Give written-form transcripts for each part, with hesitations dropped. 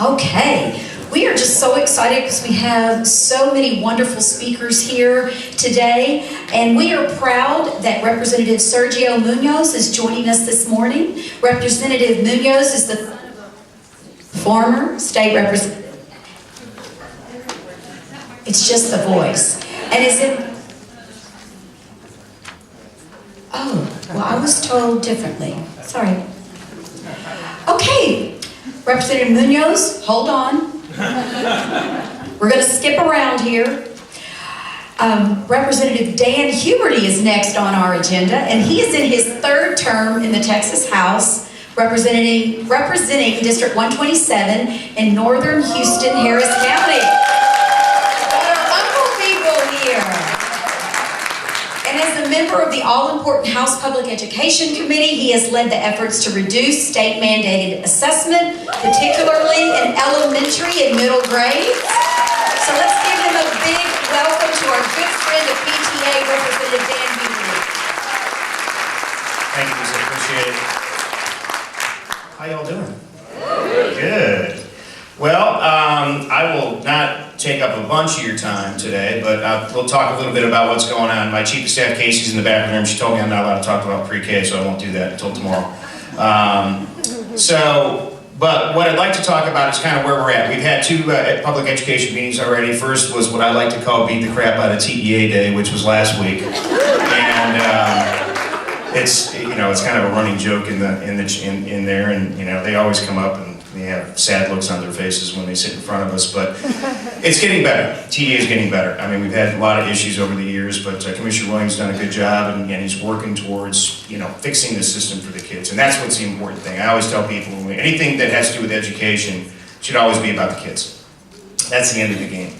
Okay, we are just so excited because we have so many wonderful speakers here today, and we are proud that Representative Sergio Munoz is joining us this morning. Representative Munoz is the former state representative. It's just the voice. And is it? Oh, well, I was told differently. Sorry. Okay, Representative Munoz, hold on. We're going to skip around here. Representative Dan Huberty is next on our agenda, and he is in his third term in the Texas House, representing District 127 in northern Houston, Harris County. Got our uncle people here. And as a member of the all-important House Public Education Committee, he has led the efforts to reduce state-mandated assessment, particularly in elementary and middle grades. So let's give him a big welcome to our good friend of PTA, Representative Dan Huberty. Thank you, Lisa. Appreciate it. How y'all doing? Good. Well, I will not take up a bunch of your time today, but we'll talk a little bit about what's going on. My Chief of Staff, Casey's in the back room. She told me I'm not allowed to talk about pre-K, so I won't do that until tomorrow. But what I'd like to talk about is kind of where we're at. We've had two public education meetings already. First was what I like to call beat the crap out of TEA Day, which was last week. And it's kind of a running joke in there, and they always come up and they have sad looks on their faces when they sit in front of us, but it's getting better. TEA is getting better. I mean, we've had a lot of issues over the years, but Commissioner Williams has done a good job, and he's working towards, fixing the system for the kids, and that's what's the important thing. I always tell people, anything that has to do with education should always be about the kids. That's the end of the game.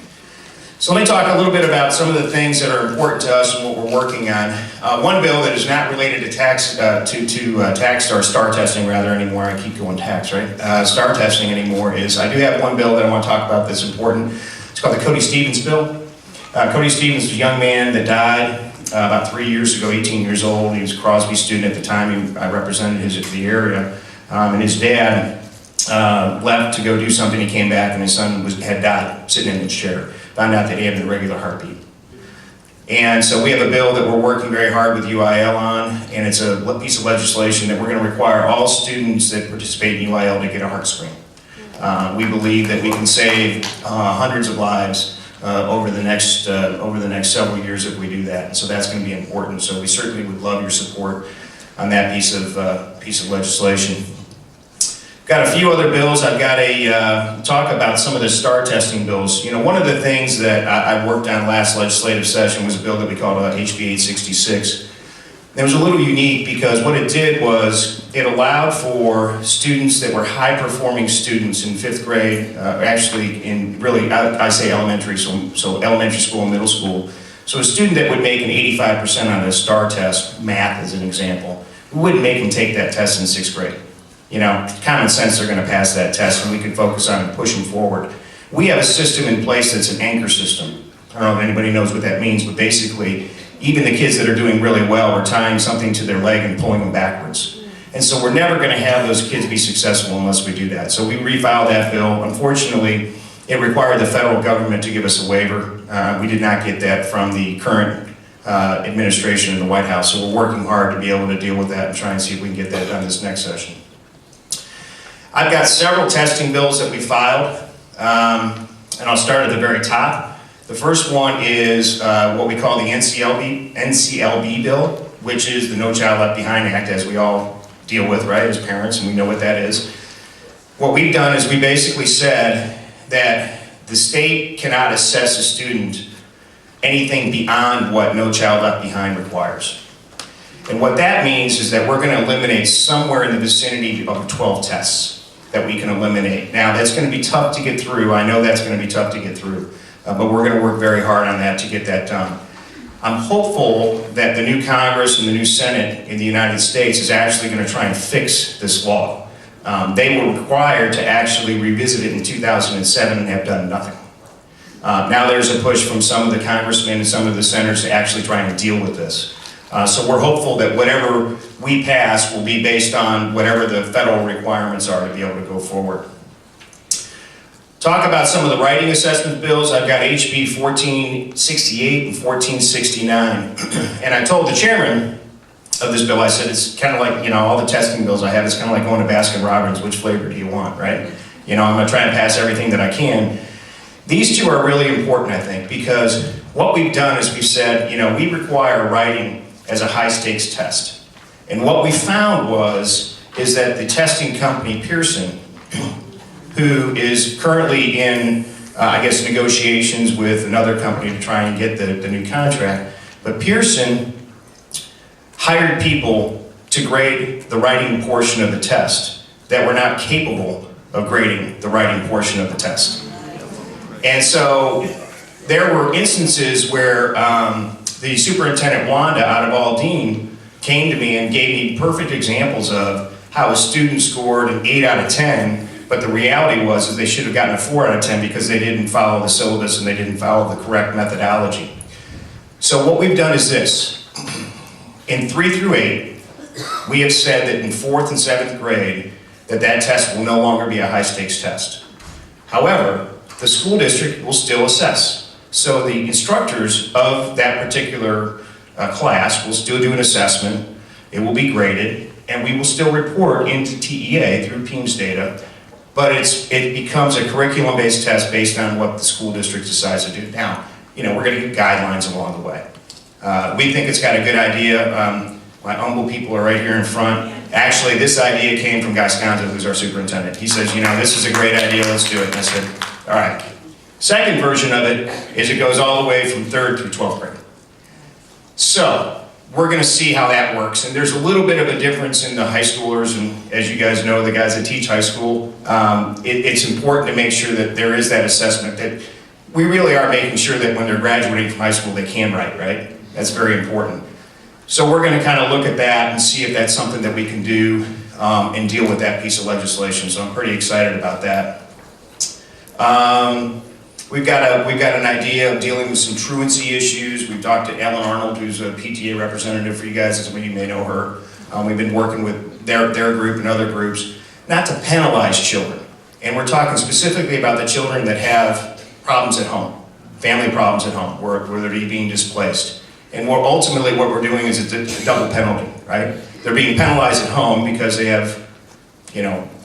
So let me talk a little bit about some of the things that are important to us and what we're working on. One bill that is not related to tax, tax or STAR testing rather anymore. I keep going tax, right? STAR testing anymore is, I do have one bill that I want to talk about that's important. It's called the Cody Stevens bill. Cody Stevens was a young man that died about 3 years ago, 18 years old. He was a Crosby student at the time. I represented the area. And his dad left to go do something. He came back and his son had died sitting in his chair. Found out that he had an irregular heartbeat. And so we have a bill that we're working very hard with UIL on, and it's a piece of legislation that we're going to require all students that participate in UIL to get a heart screen. We believe that we can save hundreds of lives over the next several years if we do that. And so that's going to be important. So we certainly would love your support on that piece of legislation. Got a few other bills. I've got to talk about some of the STAR testing bills. One of the things that I worked on last legislative session was a bill that we called HB 866. It was a little unique because what it did was it allowed for students that were high-performing students in 5th grade, actually in really, I say elementary, so elementary school and middle school. So a student that would make an 85% on a STAR test, math as an example, we wouldn't make them take that test in 6th grade. Common sense, they're going to pass that test and we can focus on pushing forward. We have a system in place that's an anchor system. I don't know if anybody knows what that means, but basically, even the kids that are doing really well, we're tying something to their leg and pulling them backwards. And so we're never going to have those kids be successful unless we do that. So we refiled that bill. Unfortunately, it required the federal government to give us a waiver. We did not get that from the current administration in the White House. So we're working hard to be able to deal with that and try and see if we can get that done this next session. I've got several testing bills that we filed, and I'll start at the very top. The first one is what we call the NCLB bill, which is the No Child Left Behind Act, as we all deal with, right, as parents, and we know what that is. What we've done is we basically said that the state cannot assess a student anything beyond what No Child Left Behind requires. And what that means is that we're going to eliminate somewhere in the vicinity of 12 tests that we can eliminate. Now, that's going to be tough to get through. I know that's going to be tough to get through, but we're going to work very hard on that to get that done. I'm hopeful that the new Congress and the new Senate in the United States is actually going to try and fix this law. They were required to actually revisit it in 2007 and have done nothing. Now there's a push from some of the congressmen and some of the senators to actually try and deal with this. So we're hopeful that whatever we pass will be based on whatever the federal requirements are to be able to go forward. Talk about some of the writing assessment bills. I've got HB 1468 and 1469. And I told the chairman of this bill, I said, it's kind of like, all the testing bills I have, it's kind of like going to Baskin Robbins, which flavor do you want, right? I'm going to try and pass everything that I can. These two are really important, I think, because what we've done is we've said, we require writing as a high-stakes test. And what we found is that the testing company, Pearson, who is currently in, negotiations with another company to try and get the new contract, but Pearson hired people to grade the writing portion of the test that were not capable of grading the writing portion of the test. And so there were instances where the superintendent, Wanda, out of Aldine, came to me and gave me perfect examples of how a student scored an 8 out of 10, but the reality was they should have gotten a 4 out of 10 because they didn't follow the syllabus and they didn't follow the correct methodology. So what we've done is this. In 3 through 8, we have said that in 4th and 7th grade, that test will no longer be a high-stakes test. However, the school district will still assess. So the instructors of that particular class will still do an assessment, it will be graded, and we will still report into TEA through PEIMS data, but it becomes a curriculum-based test based on what the school district decides to do. Now, we're going to get guidelines along the way. We think it's got a good idea. My humble people are right here in front. Actually, this idea came from Guy Sconzo, who's our superintendent. He says, this is a great idea, let's do it. And I said, all right. Second version of it is it goes all the way from 3rd through 12th grade. So, we're going to see how that works. And there's a little bit of a difference in the high schoolers, and as you guys know, the guys that teach high school, it's important to make sure that there is that assessment, that we really are making sure that when they're graduating from high school, they can write, right? That's very important. So we're going to kind of look at that and see if that's something that we can do and deal with that piece of legislation. So I'm pretty excited about that. We've got an idea of dealing with some truancy issues. We've talked to Ellen Arnold, who's a PTA representative for you guys. Some of you may know her. We've been working with their group and other groups not to penalize children. And we're talking specifically about the children that have problems at home, family problems at home, where they're being displaced. And ultimately what we're doing is it's a double penalty, right? They're being penalized at home because they have,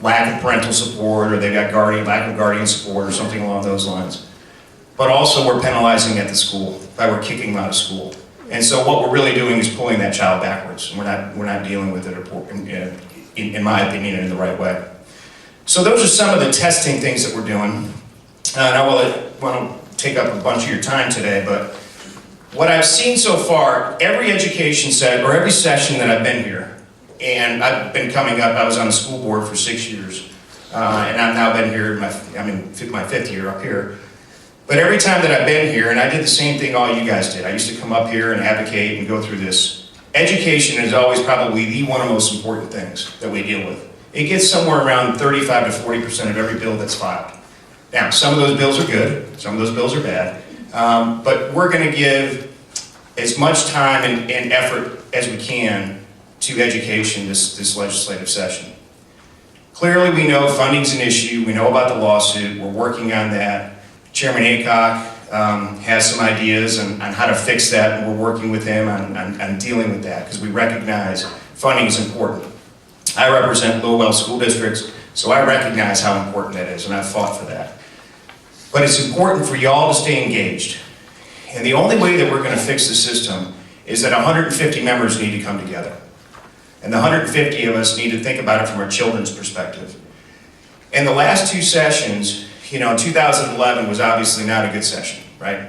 lack of parental support, or they've got lack of guardian support, or something along those lines. But also we're penalizing at the school, by we're kicking them out of school. And so what we're really doing is pulling that child backwards. And we're not dealing with it, in my opinion, in the right way. So those are some of the testing things that we're doing. And I won't take up a bunch of your time today, but what I've seen so far, every education set, or every session that I've been here, and I've been coming up, I was on the school board for 6 years, and I've now been here, I'm in my 5th year up here. But every time that I've been here, and I did the same thing all you guys did, I used to come up here and advocate and go through this. Education is always probably the one of the most important things that we deal with. It gets somewhere around 35 to 40% of every bill that's filed. Now, some of those bills are good, some of those bills are bad, but we're going to give as much time and effort as we can to education this legislative session. Clearly, we know funding's an issue. We know about the lawsuit. We're working on that. Chairman Aycock has some ideas on how to fix that, and we're working with him on dealing with that because we recognize funding is important. I represent Lowell school districts, so I recognize how important that is, and I've fought for that. But it's important for y'all to stay engaged. And the only way that we're going to fix the system is that 150 members need to come together. And the 150 of us need to think about it from our children's perspective. And the last 2 sessions, 2011 was obviously not a good session, right?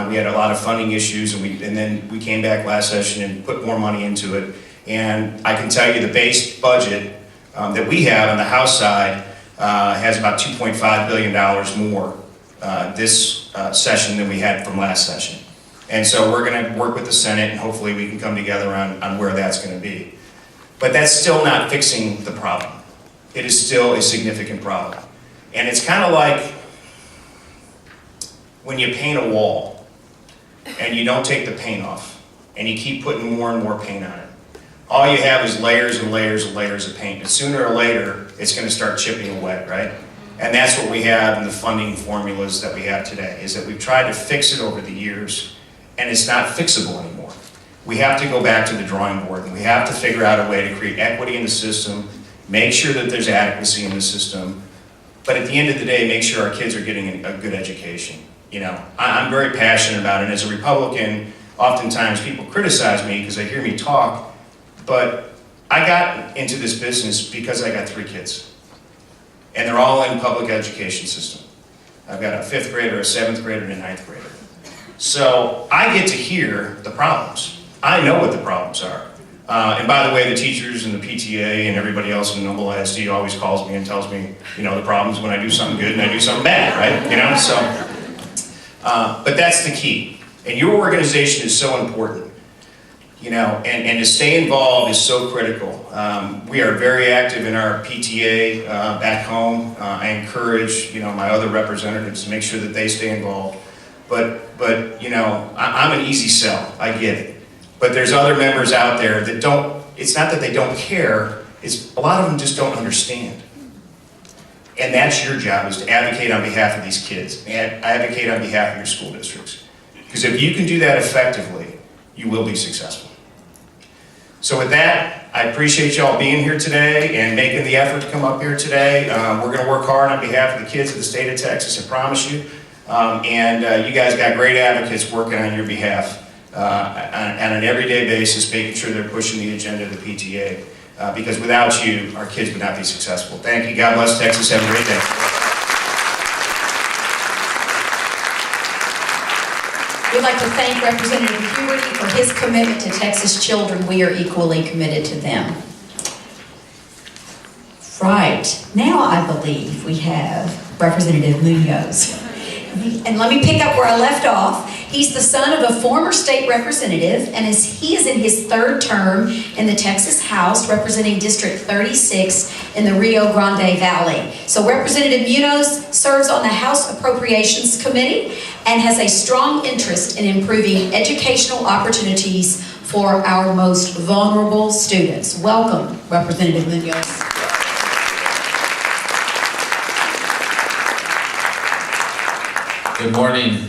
We had a lot of funding issues, and then we came back last session and put more money into it. And I can tell you the base budget that we have on the House side has about $2.5 billion more this session than we had from last session. And so we're going to work with the Senate, and hopefully we can come together on where that's going to be. But that's still not fixing the problem. It is still a significant problem. And it's kind of like when you paint a wall and you don't take the paint off and you keep putting more and more paint on it. All you have is layers and layers and layers of paint. And sooner or later, it's going to start chipping away, right? And that's what we have in the funding formulas that we have today, is that we've tried to fix it over the years, and it's not fixable anymore. We have to go back to the drawing board, and we have to figure out a way to create equity in the system, make sure that there's adequacy in the system, but at the end of the day, make sure our kids are getting a good education. You know, I'm very passionate about it, and as a Republican, oftentimes people criticize me because they hear me talk, but I got into this business because I got 3 kids. And they're all in public education system. I've got a 5th grader, a 7th grader, and a 9th grader. So I get to hear the problems. I know what the problems are. And by the way, the teachers and the PTA and everybody else in Noble ISD always calls me and tells me, you know, the problems when I do something good and I do something bad, right? You know, so, but that's the key. And your organization is so important. You know, and to stay involved is so critical. We are very active in our PTA back home. I encourage, you know, my other representatives to make sure that they stay involved. But you know, I'm an easy sell, I get it. But there's other members out there that don't, it's not that they don't care, it's a lot of them just don't understand. And that's your job, is to advocate on behalf of these kids, and advocate on behalf of your school districts. Because if you can do that effectively, you will be successful. So with that, I appreciate y'all being here today and making the effort to come up here today. We're going to work hard on behalf of the kids of the state of Texas, I promise you. You guys got great advocates working on your behalf on an everyday basis, making sure they're pushing the agenda of the PTA. Because without you, our kids would not be successful. Thank you. God bless Texas. Have a great day. We'd like to thank Representative Huberty for his commitment to Texas children. We are equally committed to them. Right, now I believe we have Representative Munoz. And let me pick up where I left off. He's the son of a former state representative, and he is in his 3rd term in the Texas House, representing District 36 in the Rio Grande Valley. So Representative Munoz serves on the House Appropriations Committee and has a strong interest in improving educational opportunities for our most vulnerable students. Welcome, Representative Munoz. Good morning.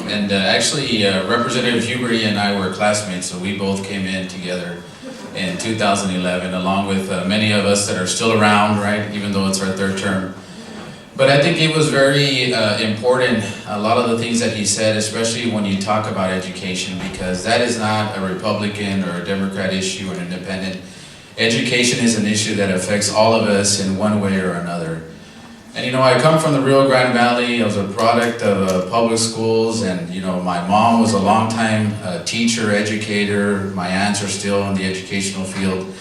And actually, Representative Huberty and I were classmates, so we both came in together in 2011, along with many of us that are still around, right, even though it's our 3rd term. But I think it was very important, a lot of the things that he said, especially when you talk about education, because that is not a Republican or a Democrat issue or an independent. Education is an issue that affects all of us in one way or another. And you know, I come from the Rio Grande Valley. I was a product of public schools, and you know, my mom was a longtime teacher, educator. My aunts are still in the educational field.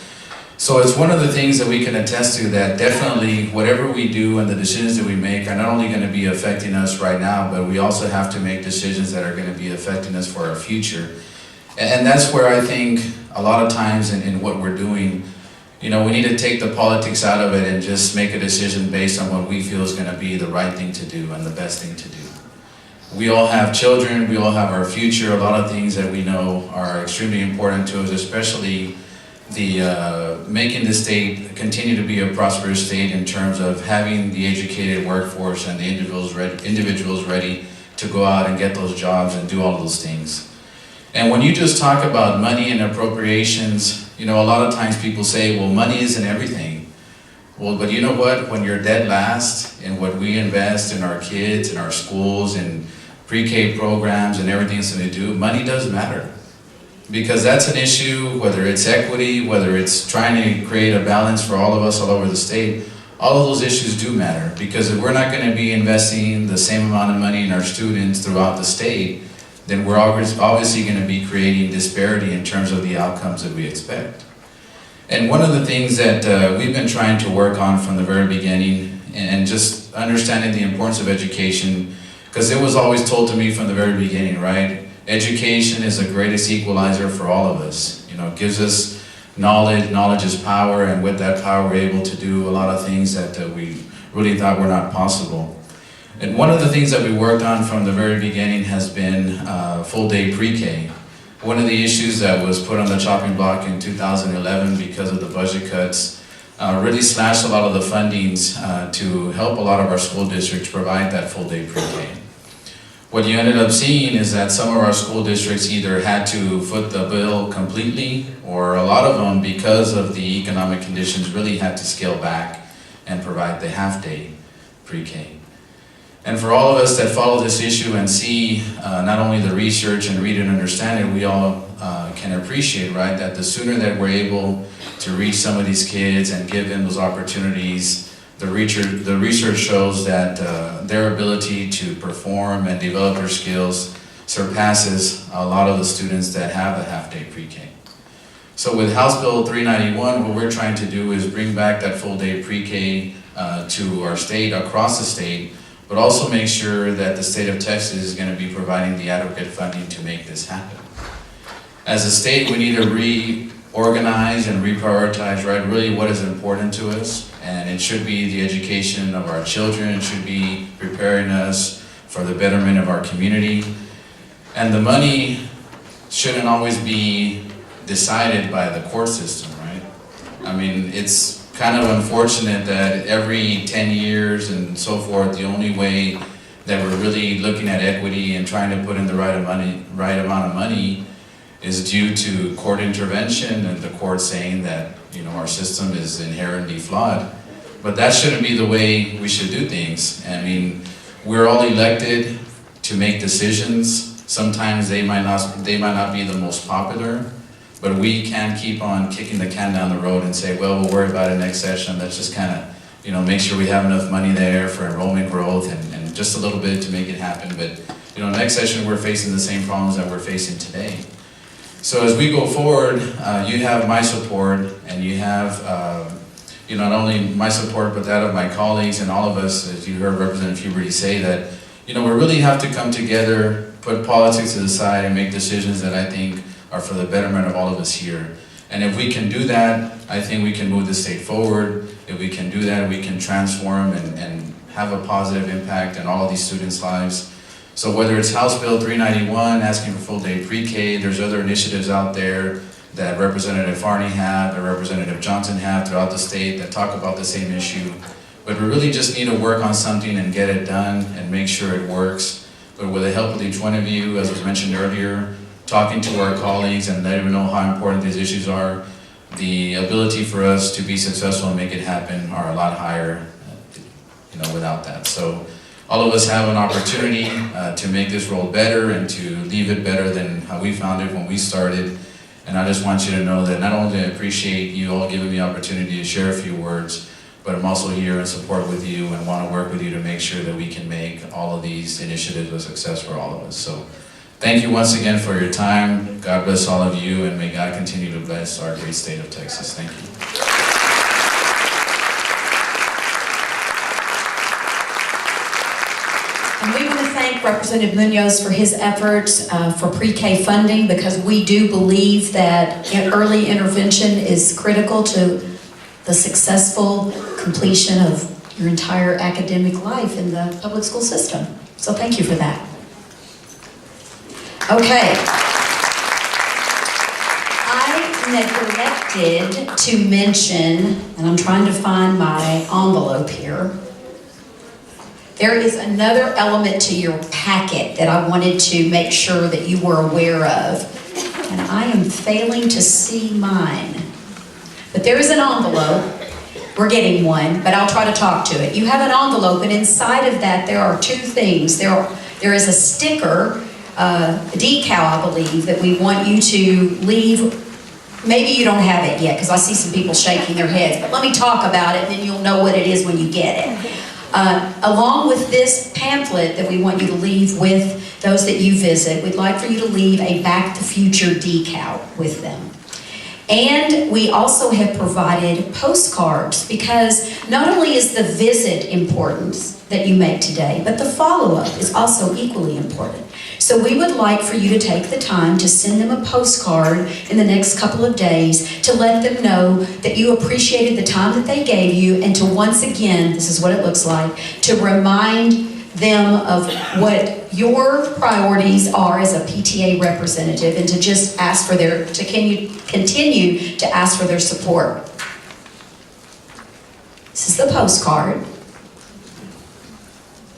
So it's one of the things that we can attest to, that definitely whatever we do and the decisions that we make are not only going to be affecting us right now, but we also have to make decisions that are going to be affecting us for our future. And that's where I think a lot of times in what we're doing, you know, we need to take the politics out of it and just make a decision based on what we feel is going to be the right thing to do and the best thing to do. We all have children, we all have our future, a lot of things that we know are extremely important to us, especially the making the state continue to be a prosperous state in terms of having the educated workforce and the individuals ready to go out and get those jobs and do all those things. And when you just talk about money and appropriations, you know, a lot of times people say, well, money isn't everything. Well, but you know what? When you're dead last in what we invest in our kids, in our schools, in pre-K programs and everything that's going to do, money does matter. Because that's an issue, whether it's equity, whether it's trying to create a balance for all of us all over the state, all of those issues do matter. Because if we're not going to be investing the same amount of money in our students throughout the state, then we're obviously going to be creating disparity in terms of the outcomes that we expect. And one of the things that we've been trying to work on from the very beginning, and just understanding the importance of education, because it was always told to me from the very beginning, right? Education is the greatest equalizer for all of us. You know, it gives us knowledge, knowledge is power, and with that power we're able to do a lot of things that we really thought were not possible. And one of the things that we worked on from the very beginning has been full-day pre-K. One of the issues that was put on the chopping block in 2011 because of the budget cuts really slashed a lot of the fundings to help a lot of our school districts provide that full day pre-K. What you ended up seeing is that some of our school districts either had to foot the bill completely, or a lot of them, because of the economic conditions, really had to scale back and provide the half-day pre-K. And for all of us that follow this issue and see not only the research and read and understand it, we all can appreciate, right, that the sooner that we're able to reach some of these kids and give them those opportunities, the research shows that their ability to perform and develop their skills surpasses a lot of the students that have a half-day pre-K. So with House Bill 391, what we're trying to do is bring back that full-day pre-K to our state, across the state, but also make sure that the state of Texas is going to be providing the adequate funding to make this happen. As a state, we need to reorganize and reprioritize, right, really what is important to us. And it should be the education of our children. It should be preparing us for the betterment of our community. And the money shouldn't always be decided by the court system, right? I mean, it's kind of unfortunate that every 10 years and so forth, the only way that we're really looking at equity and trying to put in the right amount of money is due to court intervention and the court saying that, you know, our system is inherently flawed. But that shouldn't be the way we should do things. I mean, we're all elected to make decisions. Sometimes they might not be the most popular, but we can't keep on kicking the can down the road and say, well, we'll worry about it next session. Let's just kind of, you know, make sure we have enough money there for enrollment growth and just a little bit to make it happen. But, you know, next session we're facing the same problems that we're facing today. So as we go forward, you have my support, and you have you know, not only my support, but that of my colleagues and all of us, as you heard Representative Huberty say, that, you know, we really have to come together, put politics to the side, and make decisions that I think are for the betterment of all of us here. And if we can do that, I think we can move the state forward. If we can do that, we can transform and have a positive impact in all of these students' lives. So whether it's House Bill 391, asking for full-day pre-K, there's other initiatives out there that Representative Farney have, or Representative Johnson have throughout the state that talk about the same issue. But we really just need to work on something and get it done and make sure it works. But with the help of each one of you, as was mentioned earlier, talking to our colleagues and letting them know how important these issues are, the ability for us to be successful and make it happen are a lot higher, you know, without that. So all of us have an opportunity to make this role better and to leave it better than how we found it when we started. And I just want you to know that not only do I appreciate you all giving me the opportunity to share a few words, but I'm also here in support with you and want to work with you to make sure that we can make all of these initiatives a success for all of us. So thank you once again for your time. God bless all of you, and may God continue to bless our great state of Texas. Thank you. And we want to thank Representative Munoz for his efforts for pre-K funding, because we do believe that early intervention is critical to the successful completion of your entire academic life in the public school system. So thank you for that. Okay. I neglected to mention, and I'm trying to find my envelope here, there is another element to your packet that I wanted to make sure that you were aware of. And I am failing to see mine. But there is an envelope. We're getting one, but I'll try to talk to it. You have an envelope, and inside of that there are two things. There is a sticker, a decal, I believe, that we want you to leave. Maybe you don't have it yet, because I see some people shaking their heads. But let me talk about it, and then you'll know what it is when you get it. Along with this pamphlet that we want you to leave with those that you visit, we'd like for you to leave a Back to Future decal with them. And we also have provided postcards, because not only is the visit important that you make today, but the follow-up is also equally important. So we would like for you to take the time to send them a postcard in the next couple of days to let them know that you appreciated the time that they gave you, and to once again, this is what it looks like, to remind them of what your priorities are as a PTA representative, and to just ask for continue to ask for their support. This is the postcard.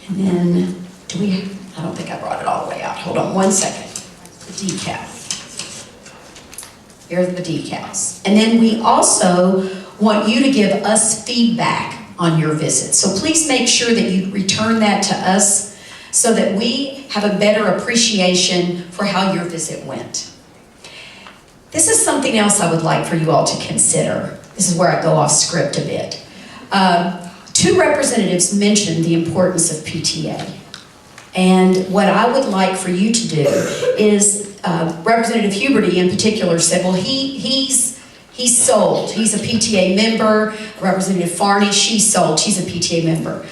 And then, I don't think I brought it all the way out. Hold on one second. The decal. Here are the decals. And then we also want you to give us feedback on your visit. So please make sure that you return that to us so that we have a better appreciation for how your visit went. This is something else I would like for you all to consider. This is where I go off script a bit. Two representatives mentioned the importance of PTA. And what I would like for you to do is, Representative Huberty in particular said, well, he's sold. He's a PTA member. Representative Farney, she's sold. She's a PTA member.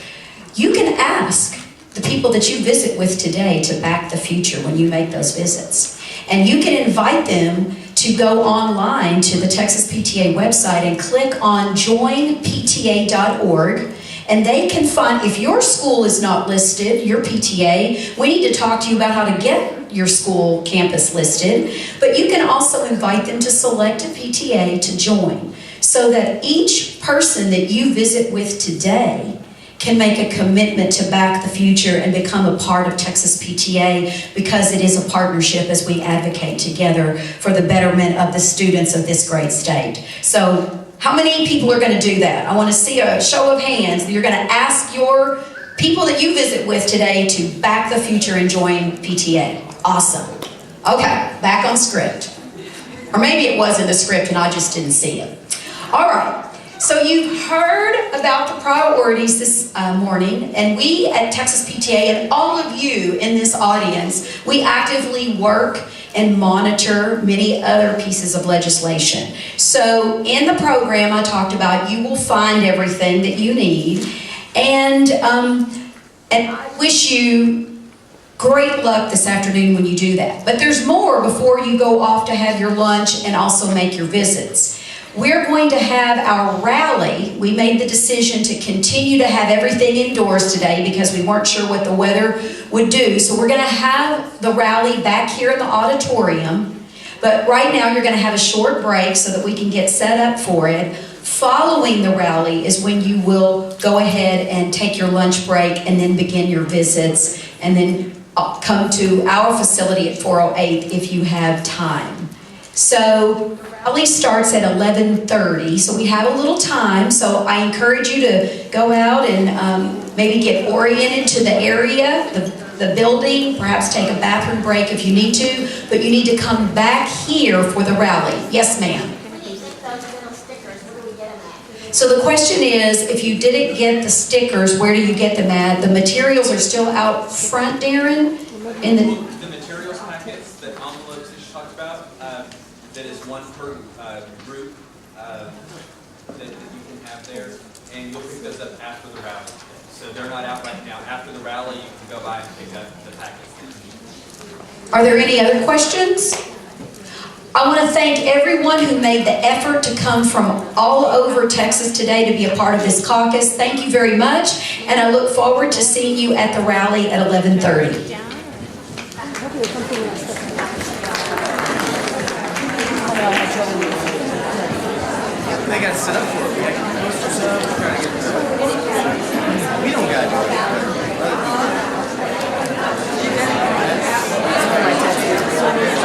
You can ask the people that you visit with today to back the future when you make those visits. And you can invite them to go online to the Texas PTA website and click on joinpta.org. And they can find, if your school is not listed, your PTA, we need to talk to you about how to get your school campus listed. But you can also invite them to select a PTA to join so that each person that you visit with today can make a commitment to back the future and become a part of Texas PTA, because it is a partnership as we advocate together for the betterment of the students of this great state. So how many people are going to do that? I want to see a show of hands. You're going to ask your people that you visit with today to back the future and join PTA. Awesome. Okay, back on script. Or maybe it was in the script and I just didn't see it. All right. So you've heard about the priorities this morning, and we at Texas PTA and all of you in this audience, we actively work and monitor many other pieces of legislation. So in the program I talked about, you will find everything that you need, and I wish you great luck this afternoon when you do that. But there's more before you go off to have your lunch and also make your visits. We're going to have our rally. We made the decision to continue to have everything indoors today because we weren't sure what the weather would do. So we're going to have the rally back here in the auditorium. But right now you're going to have a short break so that we can get set up for it. Following the rally is when you will go ahead and take your lunch break and then begin your visits, and then come to our facility at 408 if you have time. So rally starts at 11:30, so we have a little time. So I encourage you to go out and maybe get oriented to the area, the building, perhaps take a bathroom break if you need to, but you need to come back here for the rally. Yes, ma'am. So the question is, if you didn't get the stickers, where do you get them at? The materials are still out front, Darren? In the materials packets, the envelopes that you talked about, that is one per group that you can have there, and you'll pick those up after the rally. So they're not out right now. After the rally, you can go by and pick up the packets. Are there any other questions? I want to thank everyone who made the effort to come from all over Texas today to be a part of this caucus. Thank you very much, and I look forward to seeing you at the rally at 11:30. They got set up for it. We got posters up. We're trying to get we don't got it.